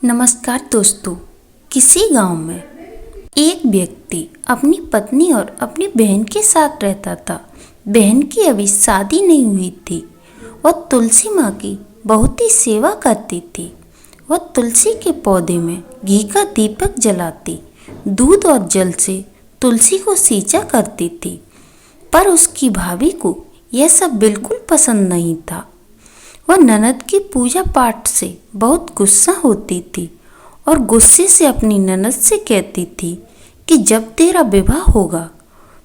नमस्कार दोस्तों। किसी गांव में एक व्यक्ति अपनी पत्नी और अपनी बहन के साथ रहता था। बहन की अभी शादी नहीं हुई थी। वह तुलसी माँ की बहुत ही सेवा करती थी। वह तुलसी के पौधे में घी का दीपक जलाती, दूध और जल से तुलसी को सींचा करती थी। पर उसकी भाभी को यह सब बिल्कुल पसंद नहीं था। वह ननद की पूजा पाठ से बहुत गुस्सा होती थी और गुस्से से अपनी ननद से कहती थी कि जब तेरा विवाह होगा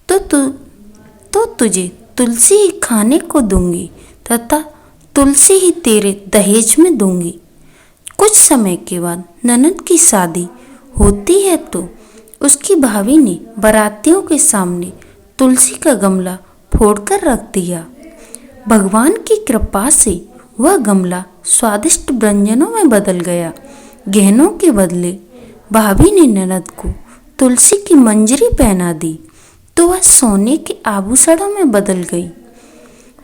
तो तुझे तुलसी ही खाने को दूंगी तथा तुलसी ही तेरे दहेज में दूंगी। कुछ समय के बाद ननद की शादी होती है तो उसकी भाभी ने बारातियों के सामने तुलसी का गमला फोड़कर रख दिया। भगवान की कृपा से वह गमला स्वादिष्ट व्यंजनों में बदल गया। गहनों के बदले भाभी ने ननद को तुलसी की मंजरी पहना दी तो वह सोने के आभूषणों में बदल गई।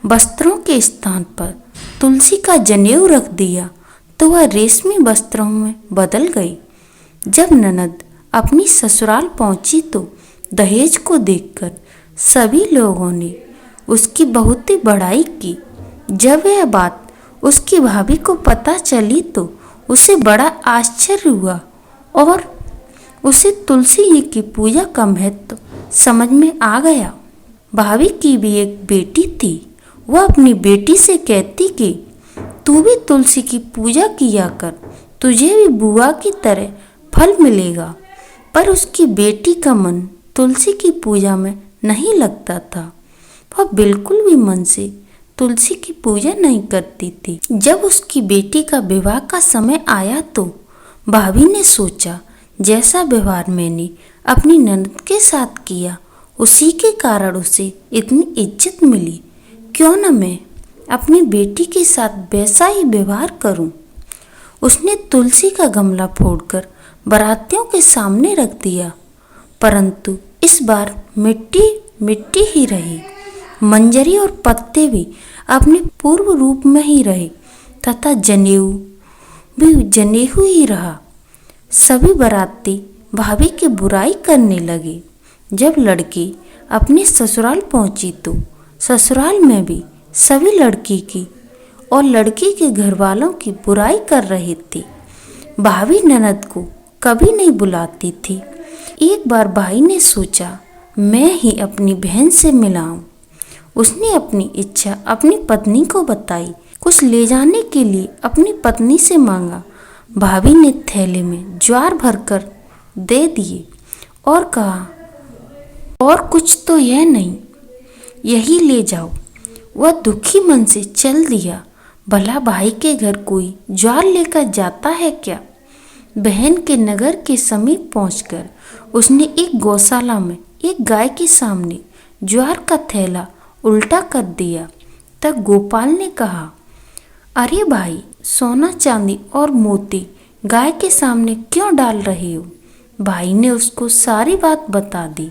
वस्त्रों के स्थान पर तुलसी का जनेऊ रख दिया तो वह रेशमी वस्त्रों में बदल गई। जब ननद अपनी ससुराल पहुंची तो दहेज को देखकर सभी लोगों ने उसकी बहुत ही बड़ाई की। जब यह बात उसकी भाभी को पता चली तो उसे बड़ा आश्चर्य हुआ और उसे तुलसी जी की पूजा का महत्व समझ में आ गया। भाभी की भी एक बेटी थी। वह अपनी बेटी से कहती कि तू भी तुलसी की पूजा किया कर, तुझे भी बुआ की तरह फल मिलेगा। पर उसकी बेटी का मन तुलसी की पूजा में नहीं लगता था। वह बिल्कुल भी मन से तुलसी की पूजा नहीं करती थी। जब उसकी बेटी का विवाह का समय आया तो भाभी ने सोचा जैसा व्यवहार मैंने अपनी ननद के साथ किया उसी के कारण उसे इतनी इज्जत मिली, क्यों न मैं अपनी बेटी के साथ वैसा ही व्यवहार करूं। उसने तुलसी का गमला फोड़कर बारातियों के सामने रख दिया, परंतु इस बार मिट्टी मिट्टी ही रही। मंजरी और पत्ते भी अपने पूर्व रूप में ही रहे तथा जनेऊ भी जनेऊ ही रहा। सभी बाराती भाभी की बुराई करने लगे। जब लड़की अपने ससुराल पहुंची तो ससुराल में भी सभी लड़की की और लड़की के घर वालों की बुराई कर रहे थे। भाभी ननद को कभी नहीं बुलाती थी। एक बार भाई ने सोचा मैं ही अपनी बहन से मिलाऊं। उसने अपनी इच्छा अपनी पत्नी को बताई। कुछ ले जाने के लिए अपनी पत्नी से मांगा। भाभी ने थैले में ज्वार भरकर दे दिए और कहा और कुछ तो यह नहीं, यही ले जाओ। वह दुखी मन से चल दिया। भला भाई के घर कोई ज्वार लेकर जाता है क्या। बहन के नगर के समीप पहुंचकर उसने एक गौशाला में एक गाय के सामने ज्वार का थैला उल्टा कर दिया। तब गोपाल ने कहा, अरे भाई, सोना चांदी और मोती गाय के सामने क्यों डाल रहे हो। भाई ने उसको सारी बात बता दी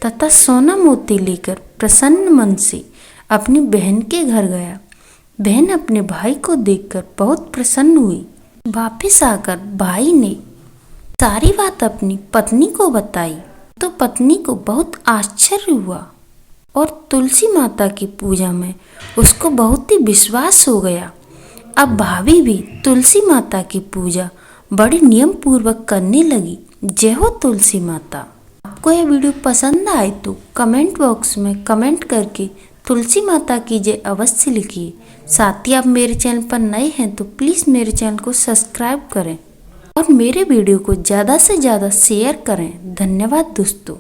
तथा सोना मोती लेकर प्रसन्न मन से अपनी बहन के घर गया। बहन अपने भाई को देखकर बहुत प्रसन्न हुई। वापस आकर भाई ने सारी बात अपनी पत्नी को बताई तो पत्नी को बहुत आश्चर्य हुआ और तुलसी माता की पूजा में उसको बहुत ही विश्वास हो गया। अब भाभी भी तुलसी माता की पूजा बड़े नियम पूर्वक करने लगी। जय हो तुलसी माता। आपको यह वीडियो पसंद आए तो कमेंट बॉक्स में कमेंट करके तुलसी माता की जय अवश्य लिखिए। साथ ही आप मेरे चैनल पर नए हैं तो प्लीज़ मेरे चैनल को सब्सक्राइब करें और मेरे वीडियो को ज़्यादा से ज़्यादा शेयर करें। धन्यवाद दोस्तों।